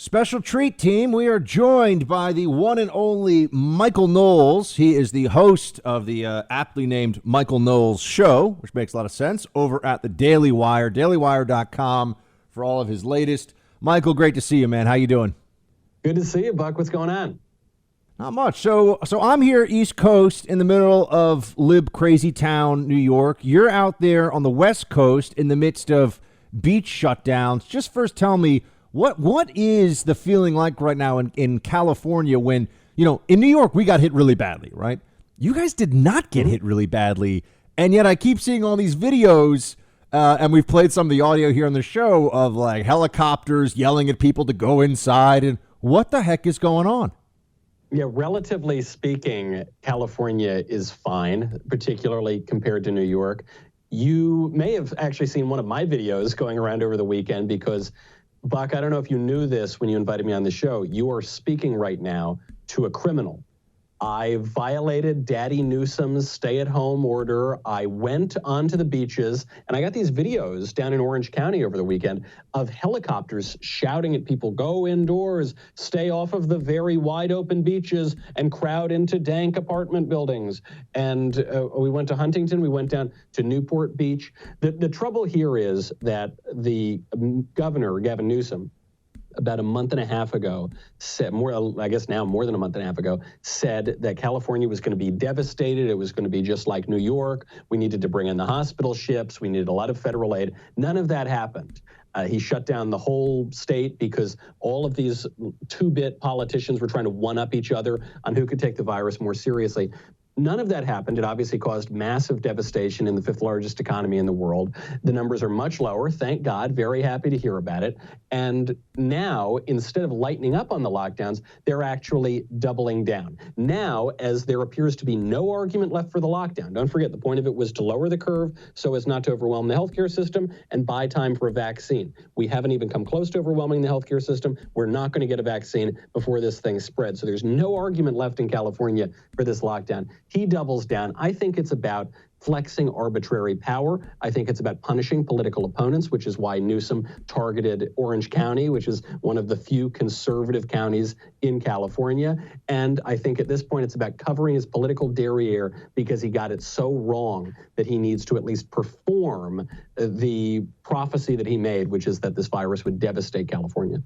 Special treat, team. We are joined by the one and only Michael Knowles. He is the host of the aptly named Michael Knowles Show, which makes a lot of sense, over at the Daily Wire, dailywire.com for all of his latest. Michael, great to see you, man. How you doing? Good to see you, Buck. What's going on? Not much. So I'm here East Coast in the middle of lib crazy town, New York. You're out there on the West Coast in the midst of beach shutdowns. Just first tell me, what is the feeling like right now in California when, you know, in New York, we got hit really badly, right? You guys did not get hit really badly. And yet I keep seeing all these videos, and we've played some of the audio here on the show of like helicopters yelling at people to go inside. And what the heck is going on? Yeah, relatively speaking, California is fine, particularly compared to New York. You may have actually seen one of my videos going around over the weekend because, Buck, I don't know if you knew this when you invited me on the show. You are speaking right now to a criminal. I violated Daddy Newsom's stay-at-home order. I went onto the beaches, and I got these videos down in Orange County over the weekend of helicopters shouting at people, go indoors, stay off of the very wide-open beaches, and crowd into dank apartment buildings. And we went to Huntington. We went down to Newport Beach. The trouble here is that the governor, Gavin Newsom, about a month and a half ago, said more than a month and a half ago, said that California was going to be devastated. It was going to be just like New York. We needed to bring in the hospital ships. We needed a lot of federal aid. None of that happened. He shut down the whole state because all of these two-bit politicians were trying to one-up each other on who could take the virus more seriously. None of that happened. It obviously caused massive devastation in the fifth largest economy in the world. The numbers are much lower, thank God. Very happy to hear about it. And now, instead of lightening up on the lockdowns, they're actually doubling down. Now, as there appears to be no argument left for the lockdown, don't forget the point of it was to lower the curve so as not to overwhelm the healthcare system and buy time for a vaccine. We haven't even come close to overwhelming the healthcare system. We're not going to get a vaccine before this thing spreads. So there's no argument left in California for this lockdown. He doubles down. I think it's about flexing arbitrary power. I think it's about punishing political opponents, which is why Newsom targeted Orange County, which is one of the few conservative counties in California. And I think at this point, it's about covering his political derriere because he got it so wrong that he needs to at least perform the prophecy that he made, which is that this virus would devastate California.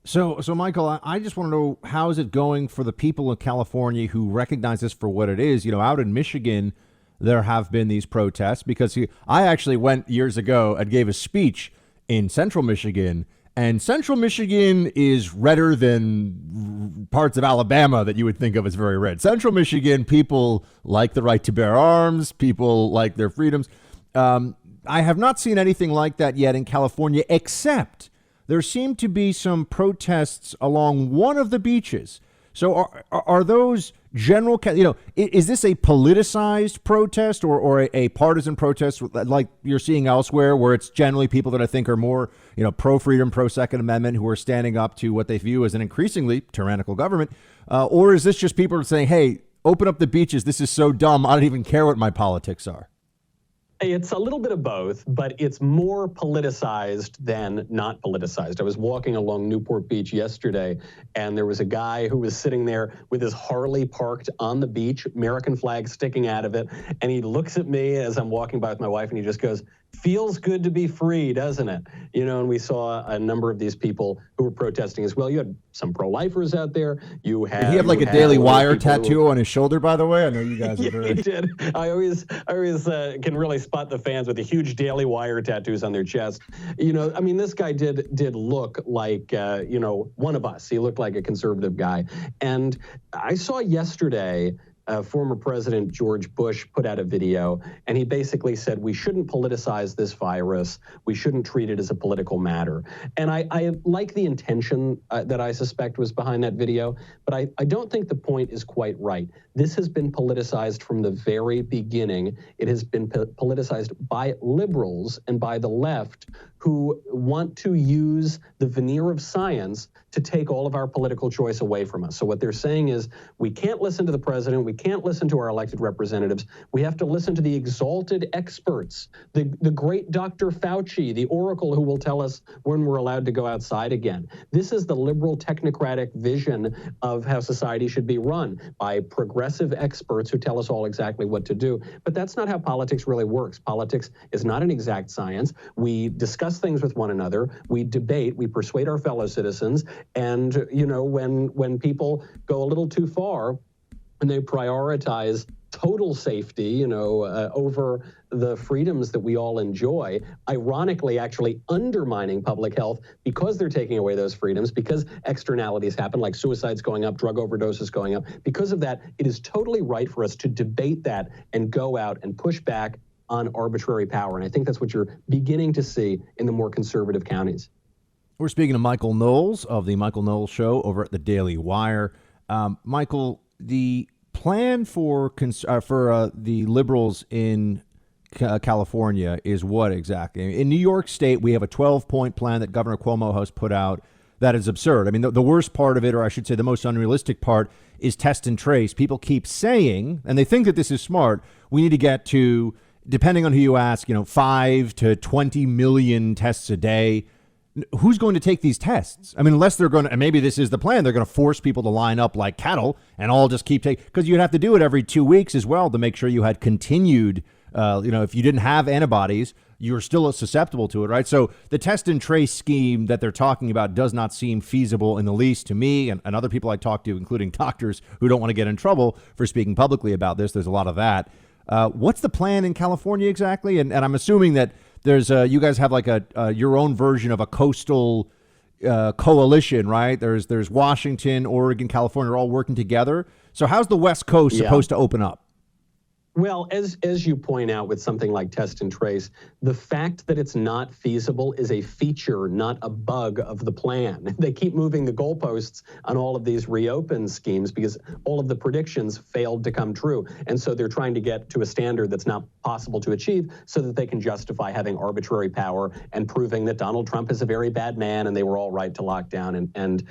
So Michael, I just want to know, how is it going for the people in California who recognize this for what it is? You know, out in Michigan, there have been these protests because I actually went years ago and gave a speech in Central Michigan, and Central Michigan is redder than parts of Alabama that you would think of as very red. Central Michigan, people like the right to bear arms. People like their freedoms. I have not seen anything like that yet in California, except there seem to be some protests along one of the beaches. So are those general, you know, is this a politicized protest or a partisan protest like you're seeing elsewhere, where it's generally people that I think are more, you know, pro-freedom, pro-Second Amendment, who are standing up to what they view as an increasingly tyrannical government? Or is this just people saying, hey, open up the beaches, this is so dumb, I don't even care what my politics are? It's a little bit of both, but it's more politicized than not politicized. I was walking along Newport Beach yesterday, and there was a guy who was sitting there with his Harley parked on the beach, American flag sticking out of it, and he looks at me as I'm walking by with my wife, and he just goes, feels good to be free, doesn't it? You know, and we saw a number of these people who were protesting as well. You had some pro-lifers out there. Did he have like a Daily Wire tattoo on his shoulder, by the way? I know you guys are very... He did. I always can really spot the fans with the huge Daily Wire tattoos on their chest. You know, I mean, this guy did look like, you know, one of us. He looked like a conservative guy. And I saw yesterday former President George Bush put out a video, and he basically said we shouldn't politicize this virus. We shouldn't treat it as a political matter. And I like the intention that I suspect was behind that video, but I don't think the point is quite right. This has been politicized from the very beginning. It has been politicized by liberals and by the left, who want to use the veneer of science to take all of our political choice away from us. So what they're saying is, we can't listen to the president, we can't listen to our elected representatives, we have to listen to the exalted experts, the great Dr. Fauci, the oracle who will tell us when we're allowed to go outside again. This is the liberal technocratic vision of how society should be run, by progressive experts who tell us all exactly what to do. But that's not how politics really works. Politics is not an exact science. We discuss things with one another, we debate, we persuade our fellow citizens, and when people go a little too far and they prioritize total safety, over the freedoms that we all enjoy, ironically actually undermining public health because they're taking away those freedoms, because externalities happen like suicides going up, drug overdoses going up. Because of that, it is totally right for us to debate that and go out and push back on arbitrary power. And I think that's what you're beginning to see in the more conservative counties. We're speaking to Michael Knowles of the Michael Knowles Show over at the Daily Wire. Michael, the plan for the liberals in California is what exactly? In New York State, we have a 12-point plan that Governor Cuomo has put out that is absurd. I mean, the worst part of it, or I should say the most unrealistic part, is test and trace. People keep saying, and they think that this is smart, we need to get to, depending on who you ask, 5 to 20 million tests a day. Who's going to take these tests? I mean, unless they're going to, and maybe this is the plan, they're going to force people to line up like cattle and all just keep taking, because you'd have to do it every 2 weeks as well to make sure you had continued, if you didn't have antibodies, you're still susceptible to it, right? So the test and trace scheme that they're talking about does not seem feasible in the least to me and other people I talk to, including doctors who don't want to get in trouble for speaking publicly about this. There's a lot of that. What's the plan in California exactly? And I'm assuming that there's you guys have like your own version of a coastal coalition, right? There's Washington, Oregon, California are all working together. So how's the West Coast supposed to open up? Well, as you point out with something like test and trace, the fact that it's not feasible is a feature, not a bug of the plan. They keep moving the goalposts on all of these reopen schemes because all of the predictions failed to come true. And so they're trying to get to a standard that's not possible to achieve so that they can justify having arbitrary power and proving that Donald Trump is a very bad man and they were all right to lock down and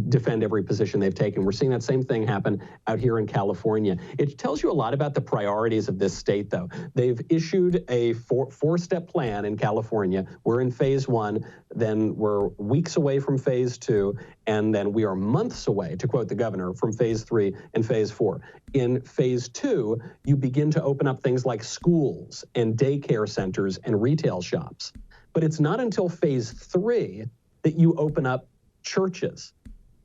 defend every position they've taken. We're seeing that same thing happen out here in California. It tells you a lot about the priorities of this state, though. They've issued a four-step plan in California. We're in phase 1, then we're weeks away from phase 2, and then we are months away, to quote the governor, from phase 3 and phase 4. In phase 2, you begin to open up things like schools and daycare centers and retail shops. But it's not until phase 3 that you open up churches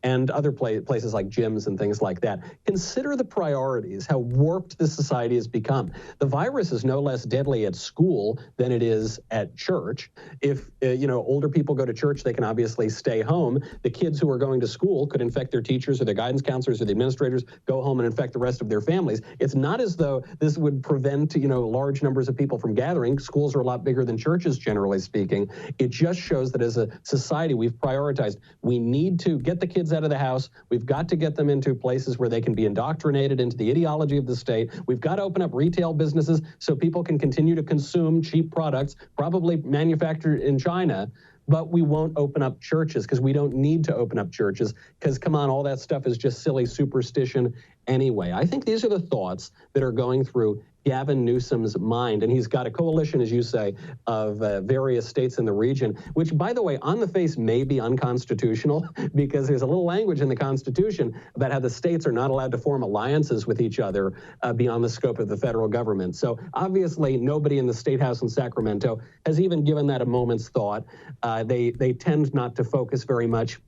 and other places like gyms and things like that. Consider the priorities, how warped this society has become. The virus is no less deadly at school than it is at church. If older people go to church, they can obviously stay home. The kids who are going to school could infect their teachers or their guidance counselors or the administrators, go home and infect the rest of their families. It's not as though this would prevent, large numbers of people from gathering. Schools are a lot bigger than churches, generally speaking. It just shows that as a society, we've prioritized. We need to get the kids out of the house. We've got to get them into places where they can be indoctrinated into the ideology of the state. We've got to open up retail businesses so people can continue to consume cheap products, probably manufactured in China. But we won't open up churches because we don't need to open up churches because, come on, all that stuff is just silly superstition anyway. I think these are the thoughts that are going through Gavin Newsom's mind. And he's got a coalition, as you say, of various states in the region, which, by the way, on the face may be unconstitutional because there's a little language in the Constitution about how the states are not allowed to form alliances with each other beyond the scope of the federal government. So obviously nobody in the State House in Sacramento has even given that a moment's thought. They tend not to focus very much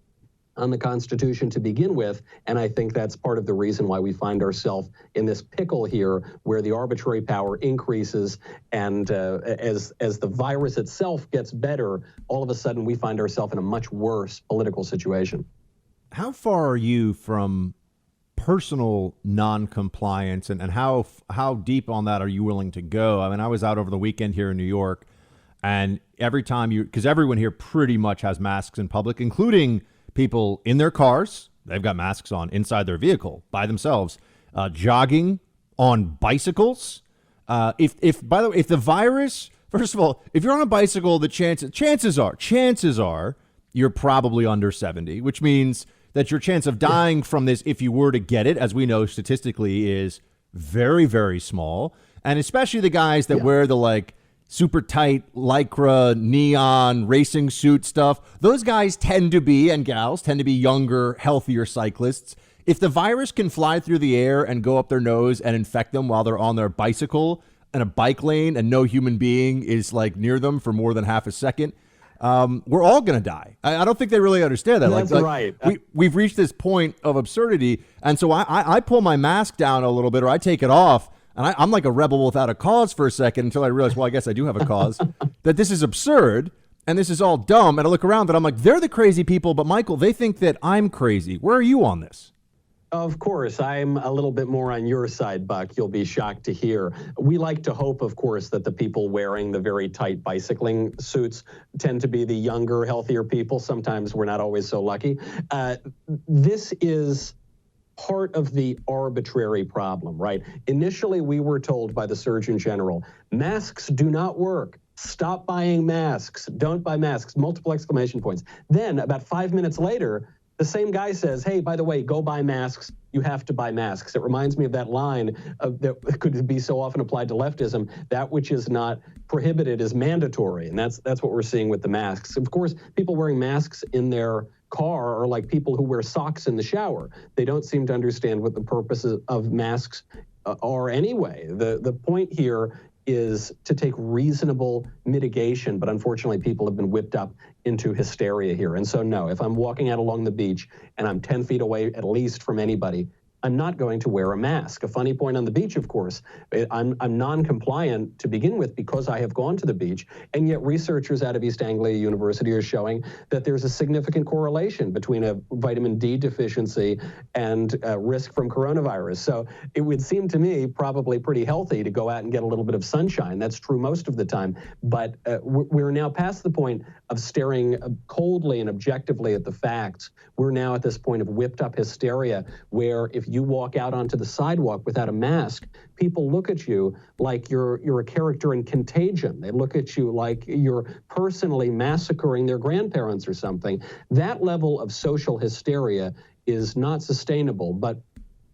on the Constitution to begin with, and I think that's part of the reason why we find ourselves in this pickle here, where the arbitrary power increases, and as the virus itself gets better, all of a sudden we find ourselves in a much worse political situation. How far are you from personal non-compliance, and how deep on that are you willing to go? I mean, I was out over the weekend here in New York, and every time because everyone here pretty much has masks in public, including people in their cars, they've got masks on inside their vehicle by themselves, jogging, on bicycles. If by the way, if the virus first of all, if you're on a bicycle, the chances are you're probably under 70, which means that your chance of dying from this, if you were to get it, as we know statistically, is very, very small. And especially the guys that wear the like super tight lycra, neon racing suit stuff. Those guys tend to be, and gals tend to be, younger, healthier cyclists. If the virus can fly through the air and go up their nose and infect them while they're on their bicycle in a bike lane and no human being is like near them for more than half a second, we're all going to die. I don't think they really understand that. That's right. We've reached this point of absurdity. And so I pull my mask down a little bit, or I take it off. And I'm like a rebel without a cause for a second until I realize, well, I guess I do have a cause, that this is absurd and this is all dumb. And I look around and I'm like, they're the crazy people. But Michael, they think that I'm crazy. Where are you on this? Of course, I'm a little bit more on your side, Buck. You'll be shocked to hear. We like to hope, of course, that the people wearing the very tight bicycling suits tend to be the younger, healthier people. Sometimes we're not always so lucky. This is part of the arbitrary problem, right? Initially, we were told by the Surgeon General, masks do not work. Stop buying masks. Don't buy masks. Multiple exclamation points. Then, about 5 minutes later, the same guy says, hey, by the way, go buy masks. You have to buy masks. It reminds me of that line that could be so often applied to leftism, that which is not prohibited is mandatory. And that's what we're seeing with the masks. Of course, people wearing masks in their car are like people who wear socks in the shower. They don't seem to understand what the purposes of masks are anyway. The point here is to take reasonable mitigation, but unfortunately people have been whipped up into hysteria here. And so no, if I'm walking out along the beach and I'm 10 feet away at least from anybody, I'm not going to wear a mask. A funny point on the beach, of course, I'm non-compliant to begin with because I have gone to the beach, and yet researchers out of East Anglia University are showing that there's a significant correlation between a vitamin D deficiency and risk from coronavirus. So it would seem to me probably pretty healthy to go out and get a little bit of sunshine. That's true most of the time, but we're now past the point of staring coldly and objectively at the facts. We're now at this point of whipped up hysteria where if you walk out onto the sidewalk without a mask, people look at you like you're a character in Contagion. They look at you like you're personally massacring their grandparents or something. That level of social hysteria is not sustainable, but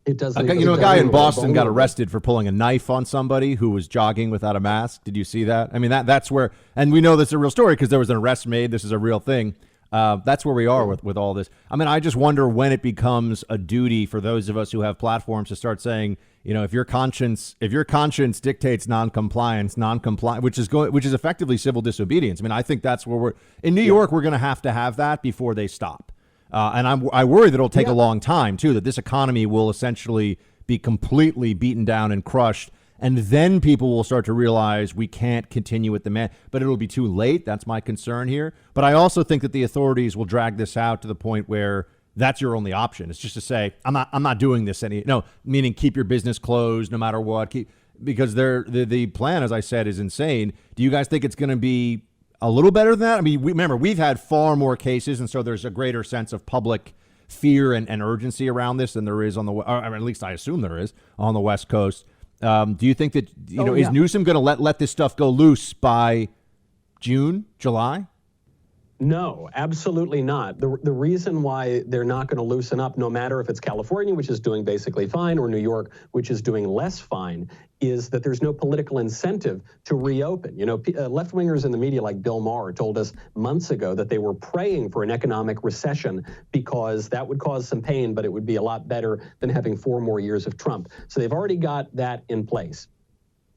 it does. A guy in Boston got arrested for pulling a knife on somebody who was jogging without a mask. Did you see that? I mean, that's where, and we know this is a real story because there was an arrest made. This is a real thing. That's where we are with all this. I mean, I just wonder when it becomes a duty for those of us who have platforms to start saying, if your conscience dictates non-compliance, which is effectively civil disobedience. I mean, I think that's where we're in New York. We're going to have that before they stop. And I worry that it'll take a long time too, that this economy will essentially be completely beaten down and crushed. And then people will start to realize we can't continue with the man, but it'll be too late. That's my concern here. But I also think that the authorities will drag this out to the point where that's your only option. It's just to say, I'm not doing this meaning keep your business closed no matter what, because the plan, as I said, is insane. Do you guys think it's going to be a little better than that? I mean, remember, we've had far more cases, and so there's a greater sense of public fear and urgency around this than there is or at least I assume there is on the West Coast. Do you think that, is Newsom going to let this stuff go loose by June, July? No, absolutely not. The reason why they're not going to loosen up, no matter if it's California, which is doing basically fine, or New York, which is doing less fine, is that there's no political incentive to reopen. Left-wingers in the media like Bill Maher told us months ago that they were praying for an economic recession because that would cause some pain, but it would be a lot better than having 4 more years of Trump. So they've already got that in place.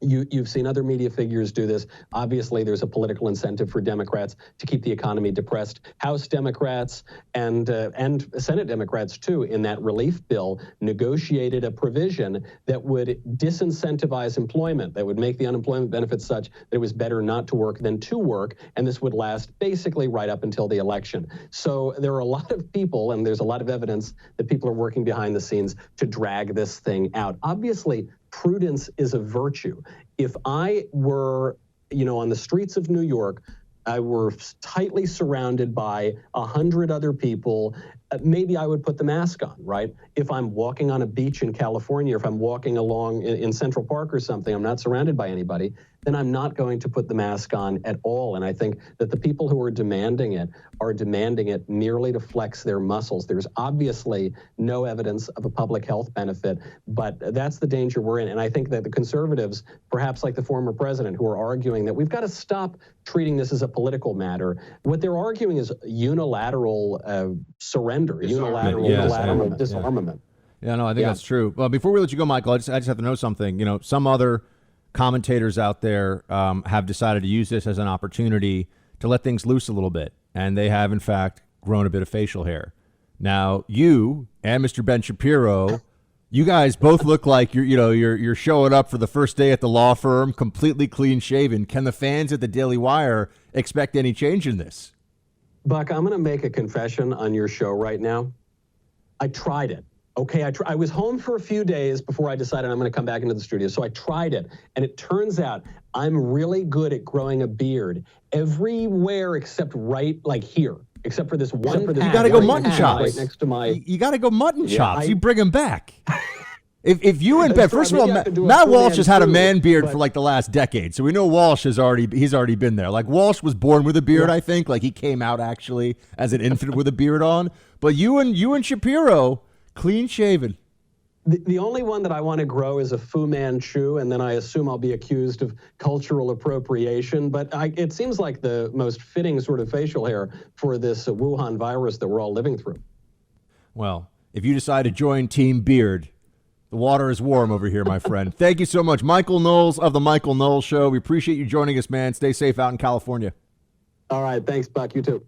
You've seen other media figures do this. Obviously, there's a political incentive for Democrats to keep the economy depressed. House Democrats and Senate Democrats, too, in that relief bill, negotiated a provision that would disincentivize employment, that would make the unemployment benefits such that it was better not to work than to work, and this would last basically right up until the election. So there are a lot of people, and there's a lot of evidence that people are working behind the scenes to drag this thing out. Obviously, prudence is a virtue. If I were, on the streets of New York, I were tightly surrounded by 100 other people, maybe I would put the mask on, right? If I'm walking on a beach in California, if I'm walking along in Central Park or something, I'm not surrounded by anybody, then I'm not going to put the mask on at all. And I think that the people who are demanding it are demanding it merely to flex their muscles. There's obviously no evidence of a public health benefit, but that's the danger we're in. And I think that the conservatives, perhaps like the former president, who are arguing that we've got to stop treating this as a political matter, what they're arguing is unilateral surrender, unilateral disarmament. Yeah, no, I think that's true. Well, before we let you go, Michael, I just have to know something. You know, some other commentators out there have decided to use this as an opportunity to let things loose a little bit, and they have, in fact, grown a bit of facial hair. Now, you and Mr. Ben Shapiro, you guys both look like you're showing up for the first day at the law firm, completely clean shaven. Can the fans at the Daily Wire expect any change in this? Buck, I'm going to make a confession on your show right now. I tried it. Okay, I was home for a few days before I decided I'm going to come back into the studio. So I tried it, and it turns out I'm really good at growing a beard everywhere except right, like here, except for this one. You got to go mutton chops right next to my. You got to go mutton chops. You bring them back. If you and Ben, first of all, Matt Walsh has had a man beard for like the last decade, so we know Walsh he's already been there. Like Walsh was born with a beard, I think. Like he came out actually as an infant with a beard on. But you and Shapiro. Clean shaven. The only one that I want to grow is a Fu Manchu, and then I assume I'll be accused of cultural appropriation. But it seems like the most fitting sort of facial hair for this Wuhan virus that we're all living through. Well, if you decide to join Team Beard, the water is warm over here, my friend. Thank you so much. Michael Knowles of The Michael Knowles Show. We appreciate you joining us, man. Stay safe out in California. All right. Thanks, Buck. You too.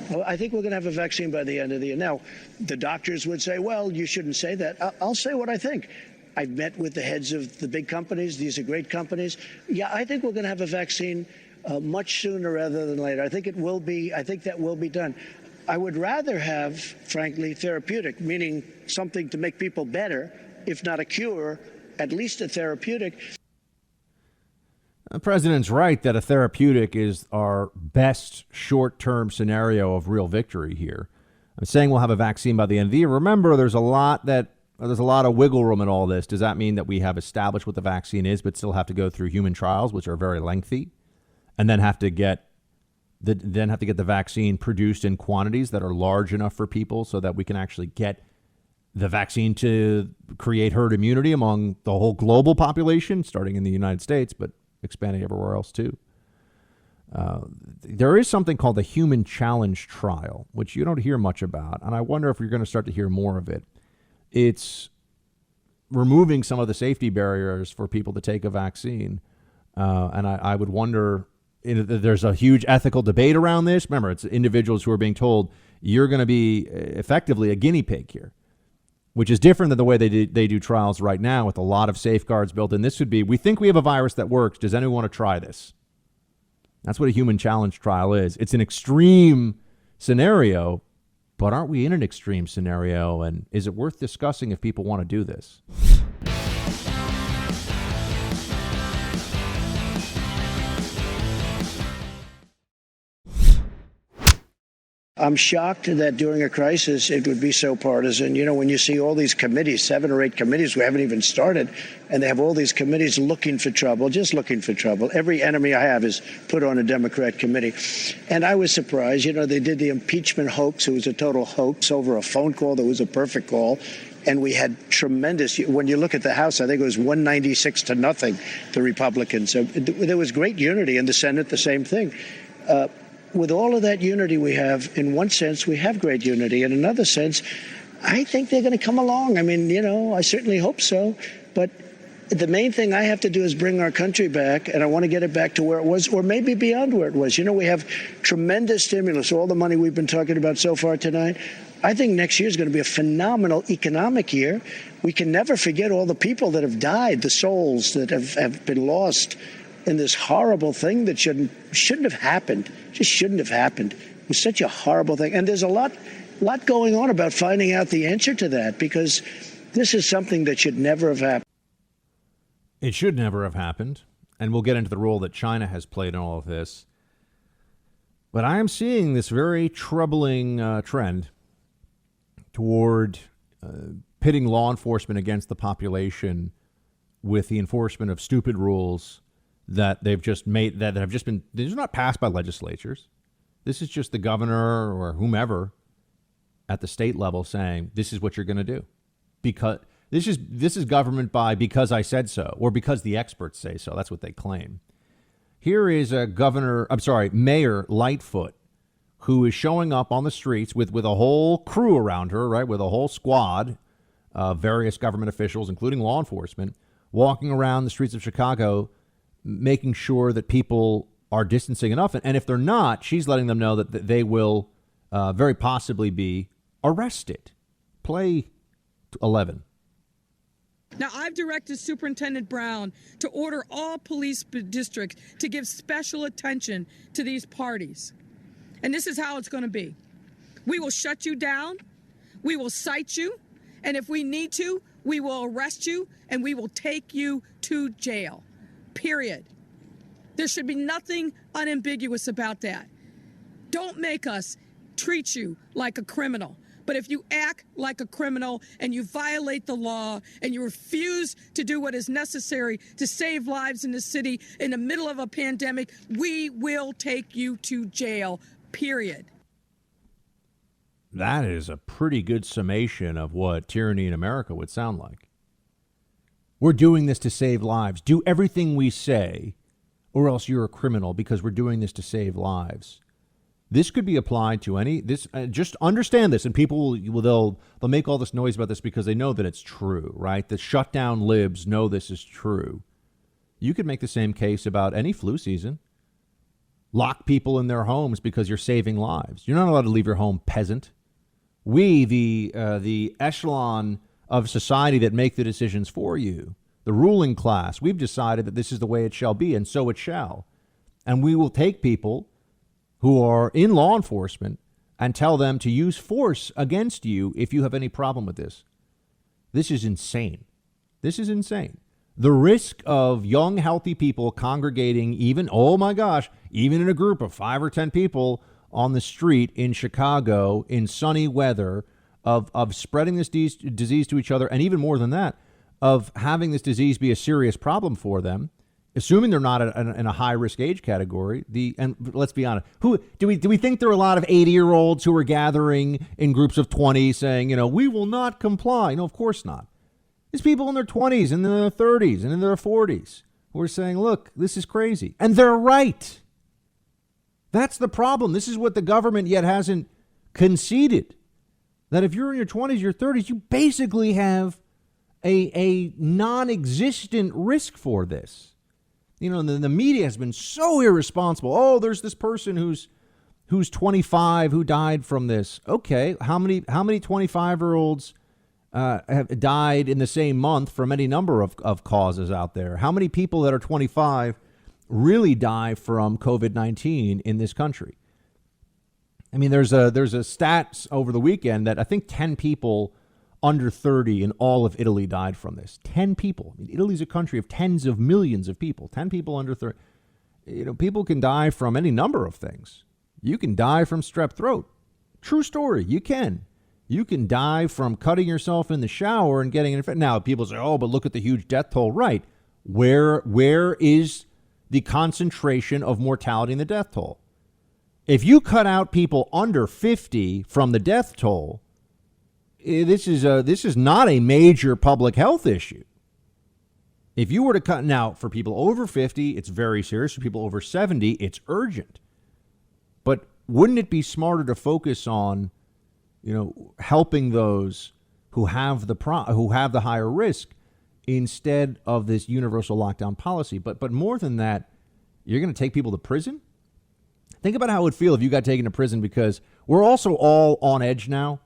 Well, I think we're going to have a vaccine by the end of the year. Now, the doctors would say, well, you shouldn't say that. I'll say what I think. I've met with the heads of the big companies. These are great companies. Yeah, I think we're going to have a vaccine much sooner rather than later. I think it will be. I think that will be done. I would rather have, frankly, therapeutic, meaning something to make people better, if not a cure, at least a therapeutic. The president's right that a therapeutic is our best short-term scenario of real victory here. I'm saying we'll have a vaccine by the end of the year. Remember, there's a lot of wiggle room in all this. Does that mean that we have established what the vaccine is, but still have to go through human trials, which are very lengthy, and then have to get the vaccine produced in quantities that are large enough for people so that we can actually get the vaccine to create herd immunity among the whole global population, starting in the United States, but expanding everywhere else too. There is something called the human challenge trial, which you don't hear much about, and I wonder if you're going to start to hear more of it. It's removing some of the safety barriers for people to take a vaccine, and I would wonder, there's a huge ethical debate around this. Remember, it's individuals who are being told you're going to be effectively a guinea pig here, which is different than the way they do trials right now with a lot of safeguards built in. This would be, we think we have a virus that works. Does anyone want to try this? That's what a human challenge trial is. It's an extreme scenario, but aren't we in an extreme scenario? And is it worth discussing if people want to do this? I'm shocked that during a crisis it would be so partisan. You know, when you see all these committees, 7 or 8 committees who haven't even started, and they have all these committees looking for trouble, just looking for trouble. Every enemy I have is put on a Democrat committee. And I was surprised. You know, they did the impeachment hoax. It was a total hoax over a phone call that was a perfect call. And we had tremendous, when you look at the House, I think it was 196 to nothing, the Republicans. So there was great unity. In the Senate, the same thing. With all of that unity we have, in one sense, we have great unity. In another sense, I think they're going to come along. I mean, you know, I certainly hope so. But the main thing I have to do is bring our country back, and I want to get it back to where it was, or maybe beyond where it was. You know, we have tremendous stimulus, all the money we've been talking about so far tonight. I think next year is going to be a phenomenal economic year. We can never forget all the people that have died, the souls that have been lost in this horrible thing that shouldn't have happened. Just shouldn't have happened. It was such a horrible thing. And there's a lot going on about finding out the answer to that, because this is something that should never have happened. It should never have happened. And we'll get into the role that China has played in all of this. But I am seeing this very troubling trend toward pitting law enforcement against the population with the enforcement of stupid rules that they've just made, that have just been, these are not passed by legislatures. This is just the governor or whomever at the state level saying, this is what you're going to do. Because this is government by because I said so, or because the experts say so. That's what they claim. Here is Mayor Lightfoot, who is showing up on the streets with a whole crew around her, right, with a whole squad of various government officials, including law enforcement, walking around the streets of Chicago, making sure that people are distancing enough. And if they're not, she's letting them know that they will very possibly be arrested. Play 11. Now, I've directed Superintendent Brown to order all police districts to give special attention to these parties. And this is how it's going to be. We will shut you down. We will cite you. And if we need to, we will arrest you and we will take you to jail. Period. There should be nothing unambiguous about that. Don't make us treat you like a criminal. But if you act like a criminal and you violate the law and you refuse to do what is necessary to save lives in the city in the middle of a pandemic, we will take you to jail, period. That is a pretty good summation of what tyranny in America would sound like. We're doing this to save lives. Do everything we say, or else you're a criminal because we're doing this to save lives. This could be applied to any. Just understand this, and people they'll make all this noise about this because they know that it's true, right? The shutdown libs know this is true. You could make the same case about any flu season. Lock people in their homes because you're saving lives. You're not allowed to leave your home, peasant. We, the echelon of society that make the decisions for you, the ruling class, we've decided that this is the way it shall be, and so it shall. And we will take people who are in law enforcement and tell them to use force against you if you have any problem with this. This is insane. This is insane. The risk of young, healthy people congregating even in a group of 5 or 10 people on the street in Chicago in sunny weather, of spreading this disease to each other, and even more than that, of having this disease be a serious problem for them, assuming they're not in a high-risk age category. And let's be honest, who do we think there are a lot of 80-year-olds who are gathering in groups of 20 saying, we will not comply? No, of course not. There's people in their 20s and in their 30s and in their 40s who are saying, look, this is crazy. And they're right. That's the problem. This is what the government yet hasn't conceded. That if you're in your 20s, your 30s, you basically have a non-existent risk for this. The media has been so irresponsible. Oh, there's this person who's 25 who died from this. Okay, how many 25-year-olds have died in the same month from any number of causes out there? How many people that are 25 really die from COVID-19 in this country? I mean, there's a stats over the weekend that I think 10 people under 30 in all of Italy died from this. 10 people. I mean, Italy's a country of tens of millions of people. 10 people under 30. People can die from any number of things. You can die from strep throat. True story. You can. You can die from cutting yourself in the shower and getting infected. Now, people say, oh, but look at the huge death toll. Right. Where is the concentration of mortality in the death toll? If you cut out people under 50 from the death toll, this is not a major public health issue. If you were to cut now for people over 50, it's very serious. For people over 70, it's urgent. But wouldn't it be smarter to focus on, helping those who have the higher risk instead of this universal lockdown policy? But more than that, you're going to take people to prison? Think about how it would feel if you got taken to prison, because we're also all on edge now.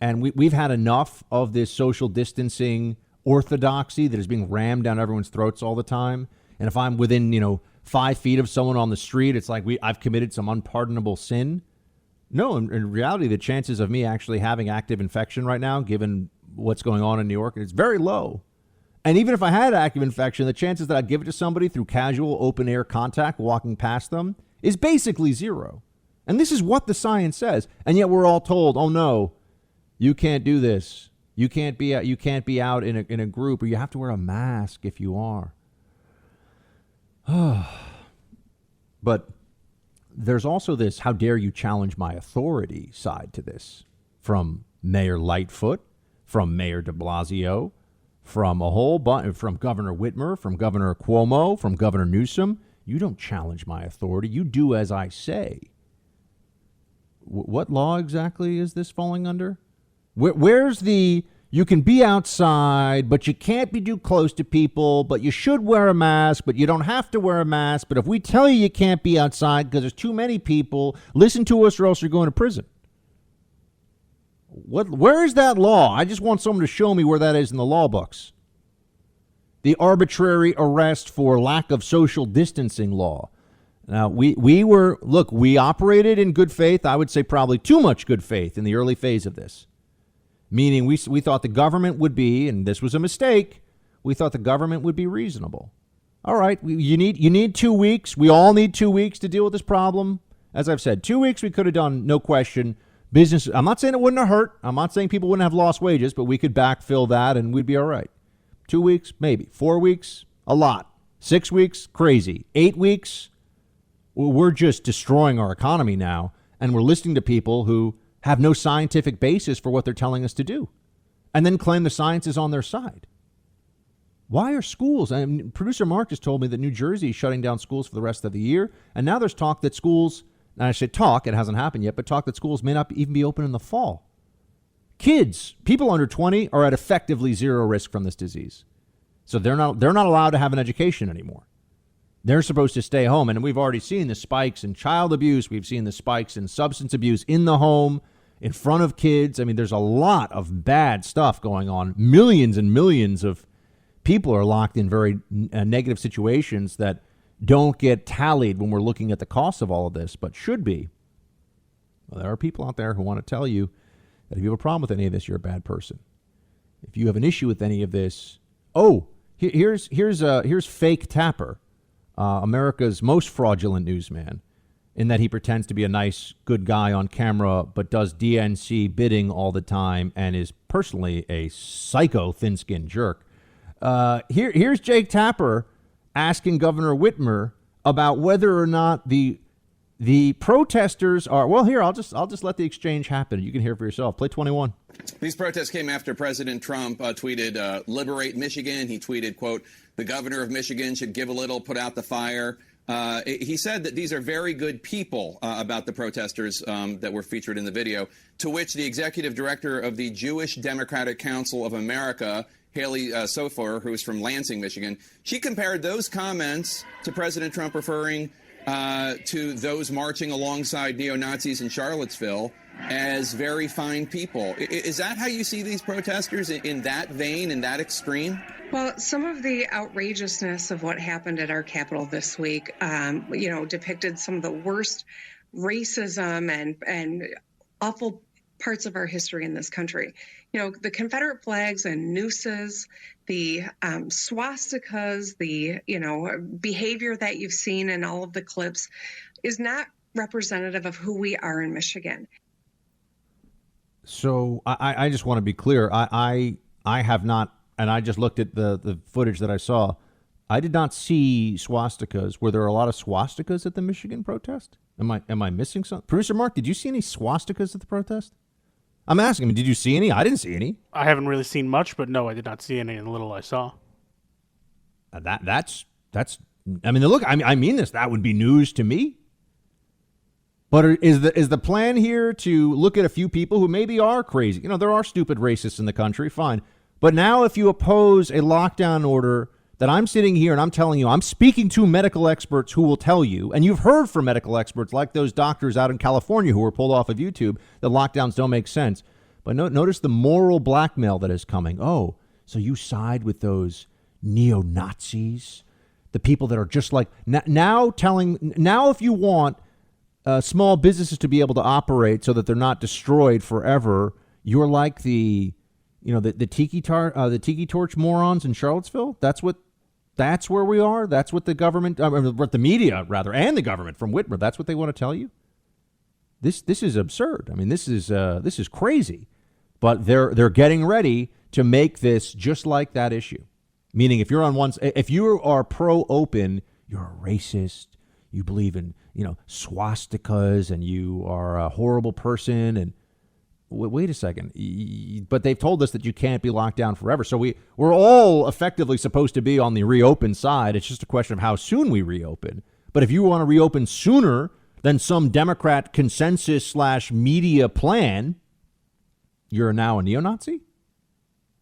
And we've had enough of this social distancing orthodoxy that is being rammed down everyone's throats all the time. And if I'm within, 5 feet of someone on the street, it's like I've committed some unpardonable sin. No, in reality, the chances of me actually having active infection right now, given what's going on in New York, it's very low. And even if I had active infection, the chances that I'd give it to somebody through casual open air contact walking past them is basically zero. And this is what the science says. And yet we're all told, oh, no, you can't do this. You can't be out in a group, or you have to wear a mask if you are. But there's also this, how dare you challenge my authority side to this, from Mayor Lightfoot, from Mayor de Blasio, from a whole bunch, from Governor Whitmer, from Governor Cuomo, from Governor Newsom. You don't challenge my authority. You do as I say. What law exactly is this falling under? Where's the, you can be outside, but you can't be too close to people, but you should wear a mask, but you don't have to wear a mask. But if we tell you you can't be outside because there's too many people, listen to us or else you're going to prison. Where is that law? I just want someone to show me where that is in the law books. The arbitrary arrest for lack of social distancing law. Now, we operated in good faith. I would say probably too much good faith in the early phase of this. Meaning we thought the government would be, and this was a mistake, we thought the government would be reasonable. All right, you need 2 weeks. We all need 2 weeks to deal with this problem. As I've said, 2 weeks we could have done, no question. Business, I'm not saying it wouldn't have hurt. I'm not saying people wouldn't have lost wages, but we could backfill that and we'd be all right. 2 weeks, maybe. 4 weeks, a lot. 6 weeks, crazy. 8 weeks, we're just destroying our economy now, and we're listening to people who have no scientific basis for what they're telling us to do, and then claim the science is on their side. Why are schools? Producer Mark just told me that New Jersey is shutting down schools for the rest of the year, and now there's talk that schools, and I say talk, it hasn't happened yet, but talk that schools may not even be open in the fall. Kids, people under 20 are at effectively zero risk from this disease. So they're not allowed to have an education anymore. They're supposed to stay home. And we've already seen the spikes in child abuse. We've seen the spikes in substance abuse in the home, in front of kids. I mean, there's a lot of bad stuff going on. Millions and millions of people are locked in very negative situations that don't get tallied when we're looking at the cost of all of this, but should be. Well, there are people out there who want to tell you that if you have a problem with any of this, you're a bad person. If you have an issue with any of this, here's fake Tapper, America's most fraudulent newsman, in that he pretends to be a nice, good guy on camera, but does DNC bidding all the time and is personally a psycho, thin-skinned jerk. Here's Jake Tapper asking Governor Whitmer about whether or not the protesters are, well, here, I'll just let the exchange happen. You can hear it for yourself. Play 21. These protests came after President Trump tweeted, liberate Michigan. He tweeted, quote, the governor of Michigan should give a little, put out the fire. He said that these are very good people about the protesters that were featured in the video, to which the executive director of the Jewish Democratic Council of America, Haley Sofer, who's from Lansing, Michigan, she compared those comments to President Trump referring to those marching alongside neo-Nazis in Charlottesville as very fine people. Is that how you see these protesters, in that vein, in that extreme? Well, some of the outrageousness of what happened at our Capitol this week, depicted some of the worst racism and awful parts of our history in this country. You know, the Confederate flags and nooses, the swastikas, the, behavior that you've seen in all of the clips is not representative of who we are in Michigan. So I just want to be clear. I have not, and I just looked at the footage that I saw. I did not see swastikas. Were there a lot of swastikas at the Michigan protest? Am I missing something? Producer Mark, did you see any swastikas at the protest? I'm asking him, did you see any? I didn't see any. I haven't really seen much, but no, I did not see any in the little I saw. That's. I mean, look. I mean this. That would be news to me. But is the plan here to look at a few people who maybe are crazy? There are stupid racists in the country. Fine. But now if you oppose a lockdown order that I'm sitting here and I'm telling you, I'm speaking to medical experts who will tell you, and you've heard from medical experts like those doctors out in California who were pulled off of YouTube, that lockdowns don't make sense. But notice the moral blackmail that is coming. Oh, so you side with those neo-Nazis, the people that are just like now if you want small businesses to be able to operate so that they're not destroyed forever, you're like the tiki torch morons in Charlottesville. That's where we are. That's what the government, what the media rather, and the government from Whitmer. That's what they want to tell you. This is absurd. I mean, this is crazy. But they're getting ready to make this just like that issue. Meaning, if you are pro-open, you're a racist. You believe in swastikas, and you are a horrible person. And wait a second. But they've told us that you can't be locked down forever. So we're all effectively supposed to be on the reopen side. It's just a question of how soon we reopen. But if you want to reopen sooner than some Democrat consensus/media plan, you're now a neo-Nazi?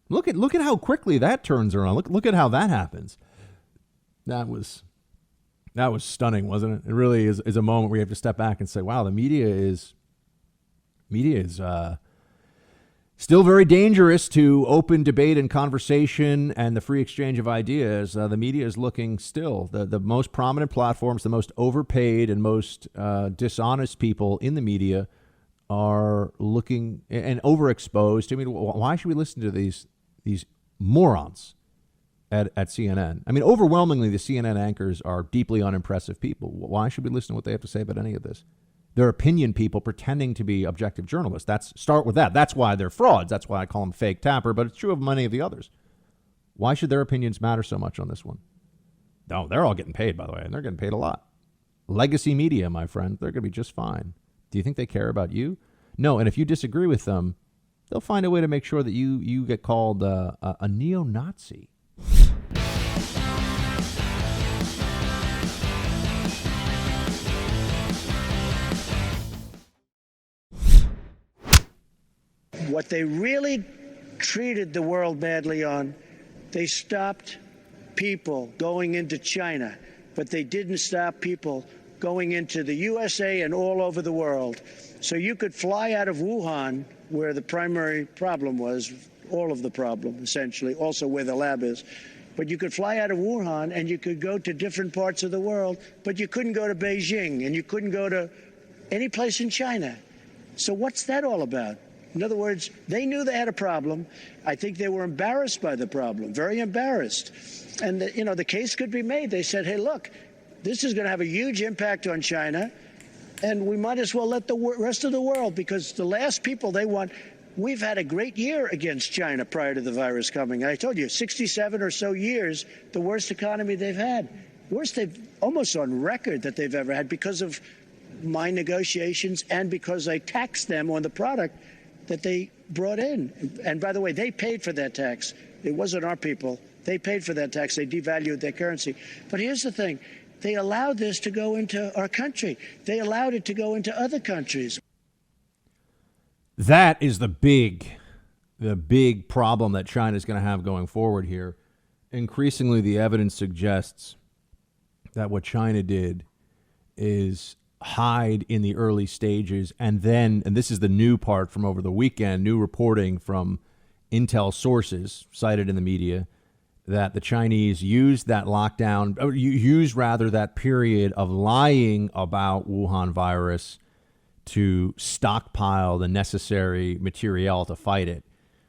Look at how quickly that turns around. Look at how that happens. That was stunning, wasn't it? It really is a moment where you have to step back and say, wow, the media is still very dangerous to open debate and conversation and the free exchange of ideas. The media is looking still. The most prominent platforms, the most overpaid and most dishonest people in the media are looking and overexposed. I mean, why should we listen to these morons at CNN? I mean, overwhelmingly, the CNN anchors are deeply unimpressive people. Why should we listen to what they have to say about any of this? They're opinion people pretending to be objective journalists. Start with that. That's why they're frauds. That's why I call them fake Tapper, but it's true of many of the others. Why should their opinions matter so much on this one? No, they're all getting paid, by the way, and they're getting paid a lot. Legacy media, my friend, they're going to be just fine. Do you think they care about you? No, and if you disagree with them, they'll find a way to make sure that you get called a neo-Nazi. What they really treated the world badly on, they stopped people going into China, but they didn't stop people going into the USA and all over the world. So you could fly out of Wuhan, where the primary problem was, all of the problem, essentially, also where the lab is. But you could fly out of Wuhan and you could go to different parts of the world, but you couldn't go to Beijing and you couldn't go to any place in China. So what's that all about? In other words, they knew they had a problem. I think they were embarrassed by the problem, very embarrassed. And, the case could be made. They said, hey, look, this is going to have a huge impact on China, and we might as well let the rest of the world, because the last people they want, we've had a great year against China prior to the virus coming. I told you, 67 or so years, the worst economy they've had. Worst they've almost on record that they've ever had because of my negotiations and because I taxed them on the product that they brought in. And by the way, they paid for that tax. It wasn't our people. They paid for that tax. They devalued their currency. But here's the thing. They allowed this to go into our country. They allowed it to go into other countries. That is the big problem that China is going to have going forward here. Increasingly, the evidence suggests that what China did is hide in the early stages, and this is the new part from over the weekend, new reporting from intel sources cited in the media, that the Chinese used that lockdown, or used rather that period of lying about Wuhan virus to stockpile the necessary material to fight it,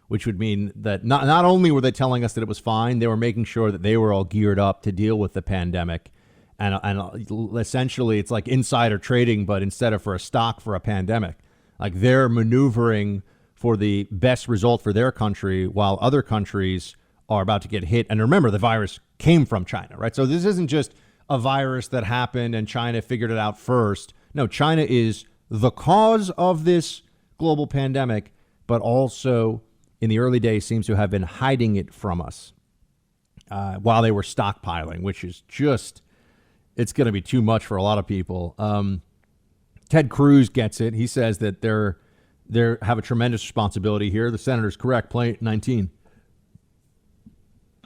which would mean that not only were they telling us that it was fine, they were making sure that they were all geared up to deal with the pandemic. And essentially, it's like insider trading, but instead of for a stock for a pandemic. Like they're maneuvering for the best result for their country while other countries are about to get hit. And remember, the virus came from China, right? So this isn't just a virus that happened and China figured it out first. No, China is the cause of this global pandemic, but also in the early days seems to have been hiding it from us while they were stockpiling, which is just, it's going to be too much for a lot of people. Ted Cruz gets it. He says that they have a tremendous responsibility here. The senator's correct. Play 19.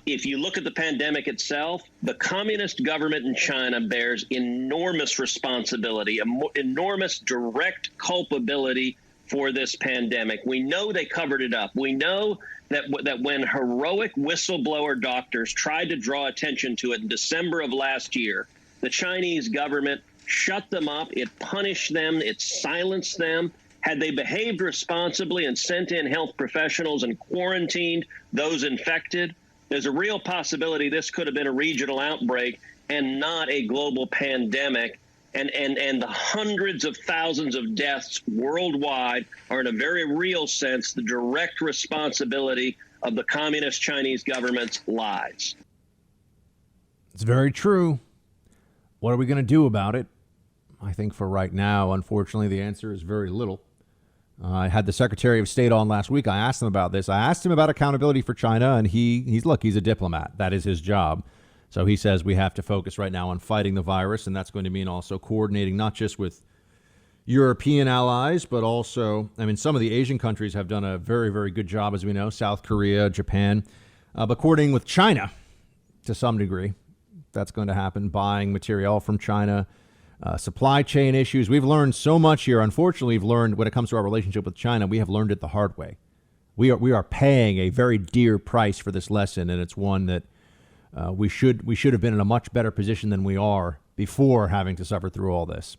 If you look at the pandemic itself, the communist government in China bears enormous responsibility, enormous direct culpability for this pandemic. We know they covered it up. We know that when heroic whistleblower doctors tried to draw attention to it in December of last year, the Chinese government shut them up. It punished them. It silenced them. Had they behaved responsibly and sent in health professionals and quarantined those infected, there's a real possibility this could have been a regional outbreak and not a global pandemic. and the hundreds of thousands of deaths worldwide are, in a very real sense, the direct responsibility of the communist Chinese government's lies. It's very true. What are we going to do about it? I think for right now, unfortunately, the answer is very little. I had the Secretary of State on last week. I asked him about this. I asked him about accountability for China, and he's a diplomat. That is his job. So he says we have to focus right now on fighting the virus, and that's going to mean also coordinating not just with European allies, but also, some of the Asian countries have done a very, very good job, as we know, South Korea, Japan, but coordinating with China to some degree. That's going to happen, buying material from China, supply chain issues. We've learned so much here. Unfortunately, we've learned when it comes to our relationship with China, we have learned it the hard way. We are paying a very dear price for this lesson, and it's one that we should have been in a much better position than we are before having to suffer through all this.